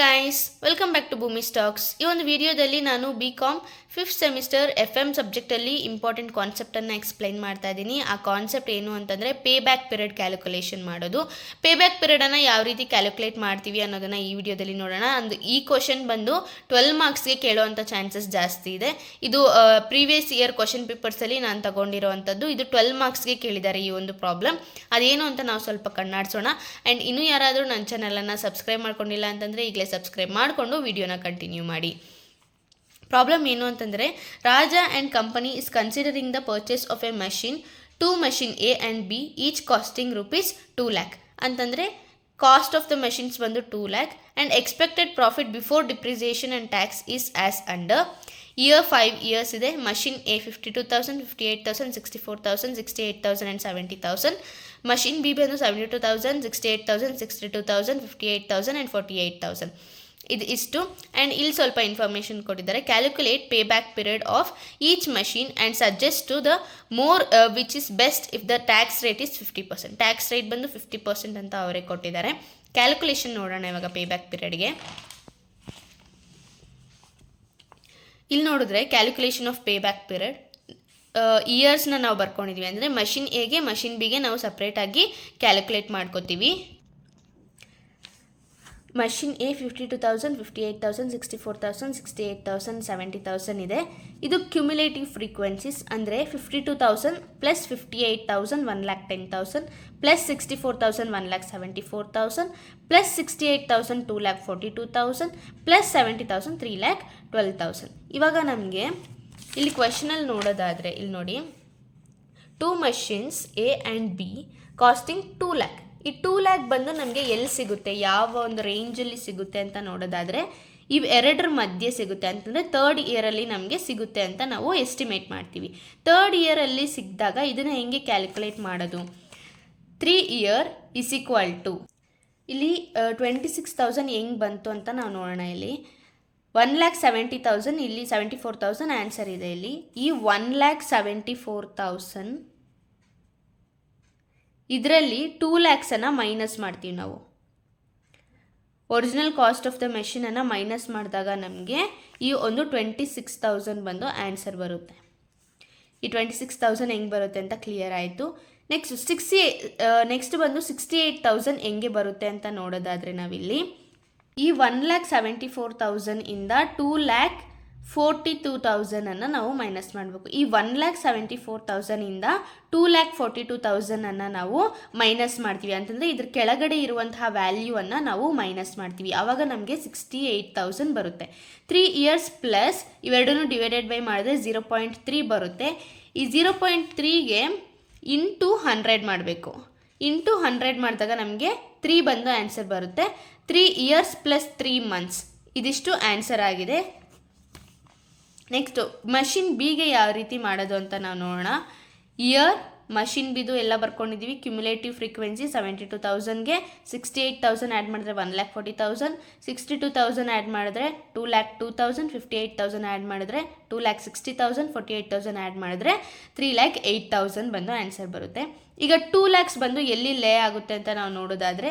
Guys, welcome back to Bhoomi stocks. ಈ ಒಂದು ವಿಡಿಯೋದಲ್ಲಿ ನಾನು BCom 5th ಸೆಮಿಸ್ಟರ್ FM ಸಬ್ಜೆಕ್ಟಲ್ಲಿ ಇಂಪಾರ್ಟೆಂಟ್ ಕಾನ್ಸೆಪ್ಟನ್ನು ಎಕ್ಸ್ಪ್ಲೈನ್ ಮಾಡ್ತಾ ಇದ್ದೀನಿ. ಆ ಕಾನ್ಸೆಪ್ಟ್ ಏನು ಅಂತಂದರೆ ಪೇ ಬ್ಯಾಕ್ ಪೀರಿಯಡ್ ಕ್ಯಾಲ್ಕುಲೇಷನ್ ಮಾಡೋದು. ಪೇ ಬ್ಯಾಕ್ ಪೀರಿಯಡನ್ನು ಯಾವ ರೀತಿ ಕ್ಯಾಲ್ಕುಲೇಟ್ ಮಾಡ್ತೀವಿ ಅನ್ನೋದನ್ನು ಈ ವಿಡಿಯೋದಲ್ಲಿ ನೋಡೋಣ. ಈ ಕ್ವಶನ್ ಬಂದು 12 ಮಾರ್ಕ್ಸ್ಗೆ ಕೇಳೋವಂಥ ಚಾನ್ಸಸ್ ಜಾಸ್ತಿ ಇದೆ. ಇದು ಪ್ರೀವಿಯಸ್ ಇಯರ್ ಕ್ವಶನ್ ಪೇಪರ್ಸಲ್ಲಿ ನಾನು ತಗೊಂಡಿರೋವಂಥದ್ದು. ಇದು 12 ಮಾರ್ಕ್ಸ್ಗೆ ಕೇಳಿದ್ದಾರೆ ಈ ಒಂದು ಪ್ರಾಬ್ಲಮ್. ಅದೇನು ಅಂತ ನಾವು ಸ್ವಲ್ಪ ಕಣ್ಣಾಡಿಸೋಣ. ಆ್ಯಂಡ್ ಇನ್ನೂ ಯಾರಾದರೂ ನನ್ನ ಚಾನಲನ್ನು ಸಬ್ಸ್ಕ್ರೈಬ್ ಮಾಡ್ಕೊಂಡಿಲ್ಲ ಅಂತಂದರೆ ಈಗಲೇ ಸಬ್ಸ್ಕ್ರೈಬ್ ಮಾಡಿಕೊಂಡು ವಿಡಿಯೋನ ಕಂಟಿನ್ಯೂ ಮಾಡಿ. ಪ್ರಾಬ್ಲಮ್ ಏನು ಅಂತಂದರೆ, Raja and company is considering the purchase of a machine, 2 machine A and B each costing ₹2 lakh ಅಂತಂದರೆ ಕಾಸ್ಟ್ ಆಫ್ ದ ಮಷಿನ್ಸ್ ಬಂದು 2 lakh and expected profit before depreciation and tax is as under. Year 5 years ಇದೆ. Machine A 52,000, 58,000, 64,000, 68,000 and 70,000. Machine B ಬಂದು 72,000, 68,000, 62,000, 58,000 and 48,000. ಇದು ಇಷ್ಟು. And ಇಲ್ಲಿ ಸ್ವಲ್ಪ information ಕೊಟ್ಟಿದ್ದಾರೆ. Calculate pay back period of each machine and suggest to the more which is best if the tax rate is 50%. Tax rate ಬಂದು 50% ಅಂತ ಅವರೇ ಕೊಟ್ಟಿದ್ದಾರೆ. ಕ್ಯಾಲ್ಕುಲೇಷನ್ ನೋಡೋಣ ಇವಾಗ ಪೇ ಬ್ಯಾಕ್ ಪೀರಿಯಡ್ಗೆ. ಇಲ್ಲಿ ನೋಡಿದ್ರೆ calculation of pay back period ಇಯರ್ಸ್ನ ನಾವು ಬರ್ಕೊಂಡಿದ್ವಿ. ಅಂದರೆ ಮಷಿನ್ ಎಗೆ ಮಷಿನ್ ಬಿಗೆ ನಾವು ಸಪ್ರೇಟಾಗಿ ಕ್ಯಾಲ್ಕುಲೇಟ್ ಮಾಡ್ಕೋತೀವಿ. ಮಷಿನ್ A 52,000, 58,000, 64,000, 68,000, 70,000 ಇದೆ. ಇದು ಕ್ಯುಮ್ಯುಲೇಟಿವ್ ಫ್ರೀಕ್ವೆನ್ಸೀಸ್. ಅಂದರೆ 52,000 ಪ್ಲಸ್ 58,000 1,10,000 ಪ್ಲಸ್ 64,000 1,74,000 ಪ್ಲಸ್ 68,000 2,42,000 ಪ್ಲಸ್ 70,000 3,12,000. ಇವಾಗ ನಮಗೆ ಇಲ್ಲಿ ಕ್ವೆಶನಲ್ಲಿ ನೋಡೋದಾದರೆ ಇಲ್ಲಿ ನೋಡಿ, 2 machines A and B costing 2 lakh. ಈ 2 lakh ಬಂದು ನಮಗೆ ಎಲ್ಲಿ ಸಿಗುತ್ತೆ, ಯಾವ ಒಂದು ರೇಂಜಲ್ಲಿ ಸಿಗುತ್ತೆ ಅಂತ ನೋಡೋದಾದರೆ ಇವು ಎರಡರ ಮಧ್ಯೆ ಸಿಗುತ್ತೆ. ಅಂತಂದರೆ 3rd ಇಯರಲ್ಲಿ ನಮಗೆ ಸಿಗುತ್ತೆ ಅಂತ ನಾವು ಎಸ್ಟಿಮೇಟ್ ಮಾಡ್ತೀವಿ. 3rd ಇಯರಲ್ಲಿ ಸಿಕ್ಕಿದಾಗ ಇದನ್ನು ಹೆಂಗೆ ಕ್ಯಾಲ್ಕುಲೇಟ್ ಮಾಡೋದು? 3 year ಇಸ್ ಈಕ್ವಲ್ ಟು ಇಲ್ಲಿ 26,000 ಹೆಂಗೆ ಬಂತು ಅಂತ ನಾವು ನೋಡೋಣ. ಇಲ್ಲಿ 1,70,000, ಇಲ್ಲಿ 74,000 ಆನ್ಸರ್ ಇದೆ. ಇಲ್ಲಿ ಈ 1,74,000 ಇದರಲ್ಲಿ 2 lakhsನ್ನು ಮೈನಸ್ ಮಾಡ್ತೀವಿ ನಾವು. ಒರಿಜಿನಲ್ ಕಾಸ್ಟ್ ಆಫ್ ದ ಮೆಷಿನನ್ನು ಮೈನಸ್ ಮಾಡಿದಾಗ ನಮಗೆ ಈ ಒಂದು 26,000 ಬಂದು ಆನ್ಸರ್ ಬರುತ್ತೆ. ಈ 26,000 ಹೆಂಗೆ ಬರುತ್ತೆ ಅಂತ ಕ್ಲಿಯರ್ ಆಯಿತು. ನೆಕ್ಸ್ಟ್ ಬಂದು 68,000 ಹೆಂಗೆ ಬರುತ್ತೆ ಅಂತ ನೋಡೋದಾದರೆ ನಾವಿಲ್ಲಿ ಈ 1,74,000 ಇಂದ 2,42,000 ನಾವು ಮೈನಸ್ ಮಾಡಬೇಕು. ಈ 1,74,000 ಇಂದ 2,42,000 ನಾವು ಮೈನಸ್ ಮಾಡ್ತೀವಿ. ಅಂತಂದರೆ ಇದ್ರ ಕೆಳಗಡೆ ಇರುವಂತಹ ವ್ಯಾಲ್ಯೂವನ್ನು ನಾವು ಮೈನಸ್ ಮಾಡ್ತೀವಿ. ಆವಾಗ ನಮಗೆ 68,000 ಬರುತ್ತೆ. 3 years ಪ್ಲಸ್ ಇವೆರಡನ್ನೂ ಡಿವೈಡೆಡ್ ಬೈ ಮಾಡಿದ್ರೆ 0.3 ಬರುತ್ತೆ. ಈ 0.3ಗೆ ಇಂಟು 100 ಮಾಡಬೇಕು. ಇಂಟು 100 ಮಾಡಿದಾಗ ನಮಗೆ 3 ಬಂದು ಆನ್ಸರ್ ಬರುತ್ತೆ. 3 years ಪ್ಲಸ್ 3 months ಇದಿಷ್ಟು ಆನ್ಸರ್ ಆಗಿದೆ. ನೆಕ್ಸ್ಟು ಮಷಿನ್ ಬಿಗೆ ಯಾವ ರೀತಿ ಮಾಡೋದು ಅಂತ ನಾವು ನೋಡೋಣ. ಇಯರ್ ಮಷಿನ್ ಬಿದು ಎಲ್ಲ ಬರ್ಕೊಂಡಿದ್ದೀವಿ. ಕ್ಯುಮ್ಯುಲೇಟಿವ್ ಫ್ರೀಕ್ವೆನ್ಸಿ 72,000ಗೆ 68,000 ಆ್ಯಡ್ ಮಾಡಿದ್ರೆ 1,40,000, 62,000 ಆ್ಯಡ್ ಮಾಡಿದ್ರೆ 2,02,000, 58,000 ಆ್ಯಡ್ ಮಾಡಿದ್ರೆ 2,60,000, 48,000 ಆ್ಯಡ್ ಮಾಡಿದ್ರೆ 3,08,000 ಬಂದು ಆನ್ಸರ್ ಬರುತ್ತೆ. ಈಗ 2 lakhs ಬಂದು ಎಲ್ಲಿ ಲೇ ಆಗುತ್ತೆ ಅಂತ ನಾವು ನೋಡೋದಾದರೆ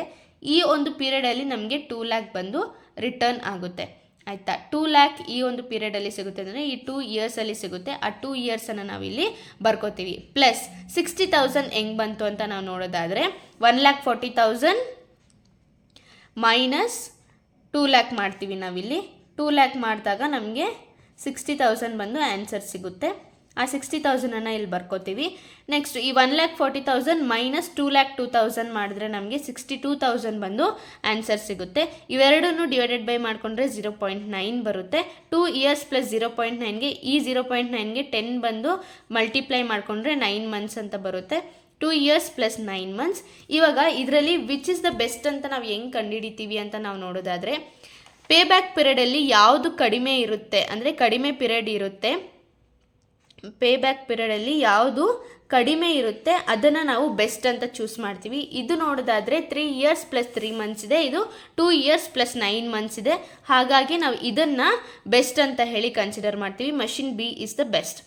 ಈ ಒಂದು ಪೀರಿಯಡಲ್ಲಿ ನಮಗೆ 2 lakh ಬಂದು ರಿಟರ್ನ್ ಆಗುತ್ತೆ. ಆಯಿತಾ? 2 lakh ಈ ಒಂದು ಪೀರಿಯಡಲ್ಲಿ ಸಿಗುತ್ತೆ ಅಂದರೆ ಈ 2 yearsಲ್ಲಿ ಸಿಗುತ್ತೆ. ಆ 2 yearsನ್ನು ನಾವಿಲ್ಲಿ ಬರ್ಕೋತೀವಿ. ಪ್ಲಸ್ 60,000 ಹೆಂಗೆ ಬಂತು ಅಂತ ನಾವು ನೋಡೋದಾದರೆ 1,40,000 ಮೈನಸ್ 2 lakh ಮಾಡ್ತೀವಿ ನಾವಿಲ್ಲಿ. 2 lakh ಮಾಡಿದಾಗ ನಮಗೆ 60,000 ಬಂದು ಆನ್ಸರ್ ಸಿಗುತ್ತೆ. ಆ 60,000 ಇಲ್ಲಿ ಬರ್ಕೋತೀವಿ. ನೆಕ್ಸ್ಟ್ ಈ 1,40,000 ಮೈನಸ್ 2,02,000 ಮಾಡಿದ್ರೆ ನಮಗೆ 62,000 ಬಂದು ಆನ್ಸರ್ ಸಿಗುತ್ತೆ. ಇವೆರಡನ್ನು ಡಿವೈಡೆಡ್ ಬೈ ಮಾಡಿಕೊಂಡ್ರೆ 0.9 ಬರುತ್ತೆ. 2 years ಪ್ಲಸ್ 0.9ಗೆ ಈ 0.9ಗೆ 10 ಬಂದು ಮಲ್ಟಿಪ್ಲೈ ಮಾಡಿಕೊಂಡ್ರೆ 9 months ಅಂತ ಬರುತ್ತೆ. 2 years ಪ್ಲಸ್ 9 months. ಇವಾಗ ಇದರಲ್ಲಿ ವಿಚ್ ಇಸ್ ದ ಬೆಸ್ಟ್ ಅಂತ ನಾವು ಹೆಂಗೆ ಕಂಡುಹಿಡಿತೀವಿ ಅಂತ ನಾವು ನೋಡೋದಾದರೆ ಪೇ ಬ್ಯಾಕ್ ಪೀರಿಯಡಲ್ಲಿ ಯಾವುದು ಕಡಿಮೆ ಇರುತ್ತೆ, ಅಂದರೆ ಕಡಿಮೆ ಪೀರಿಯಡ್ ಇರುತ್ತೆ, ಪೇ ಬ್ಯಾಕ್ ಪೀರಿಯಡಲ್ಲಿ ಯಾವುದು ಕಡಿಮೆ ಇರುತ್ತೆ ಅದನ್ನು ನಾವು ಬೆಸ್ಟ್ ಅಂತ ಚೂಸ್ ಮಾಡ್ತೀವಿ. ಇದು ನೋಡೋದಾದರೆ 3 years ಪ್ಲಸ್ 3 months ಇದೆ. ಇದು 2 years ಪ್ಲಸ್ 9 months ಇದೆ. ಹಾಗಾಗಿ ನಾವು ಇದನ್ನು ಬೆಸ್ಟ್ ಅಂತ ಹೇಳಿ ಕನ್ಸಿಡರ್ ಮಾಡ್ತೀವಿ. Machine B is the best.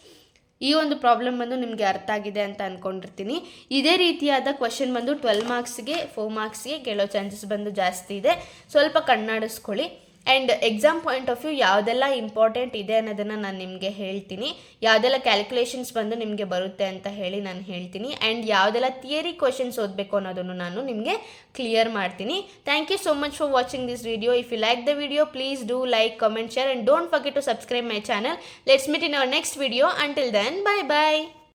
ಈ ಒಂದು ಪ್ರಾಬ್ಲಮ್ ಬಂದು ನಿಮಗೆ ಅರ್ಥ ಆಗಿದೆ ಅಂತ ಅಂದ್ಕೊಂಡಿರ್ತೀನಿ. ಇದೇ ರೀತಿಯಾದ ಕ್ವೆಶನ್ ಬಂದು 12 ಮಾರ್ಕ್ಸ್ಗೆ 4 ಮಾರ್ಕ್ಸ್ಗೆ ಕೇಳೋ ಚಾನ್ಸಸ್ ಬಂದು ಜಾಸ್ತಿ ಇದೆ. ಸ್ವಲ್ಪ ಕಣ್ಣಾಡಿಸ್ಕೊಳ್ಳಿ. And exam point of view ಯಾವುದೆಲ್ಲ ಇಂಪಾರ್ಟೆಂಟ್ ಇದೆ ಅನ್ನೋದನ್ನು ನಾನು ನಿಮಗೆ ಹೇಳ್ತೀನಿ, ಯಾವುದೆಲ್ಲ ಕ್ಯಾಲ್ಕುಲೇಷನ್ಸ್ ಬಂದು ನಿಮಗೆ ಬರುತ್ತೆ ಅಂತ ಹೇಳಿ ನಾನು ಹೇಳ್ತೀನಿ, ಆ್ಯಂಡ್ ಯಾವುದೆಲ್ಲ ಥಿಯರಿ ಕ್ವಶನ್ಸ್ ಓದಬೇಕು ಅನ್ನೋದನ್ನು ನಾನು ನಿಮಗೆ ಕ್ಲಿಯರ್ ಮಾಡ್ತೀನಿ. Thank you so much for watching this video. If you like the video, please do like, comment, share, and don't forget to subscribe my channel. Let's meet in our next video. Until then, bye bye.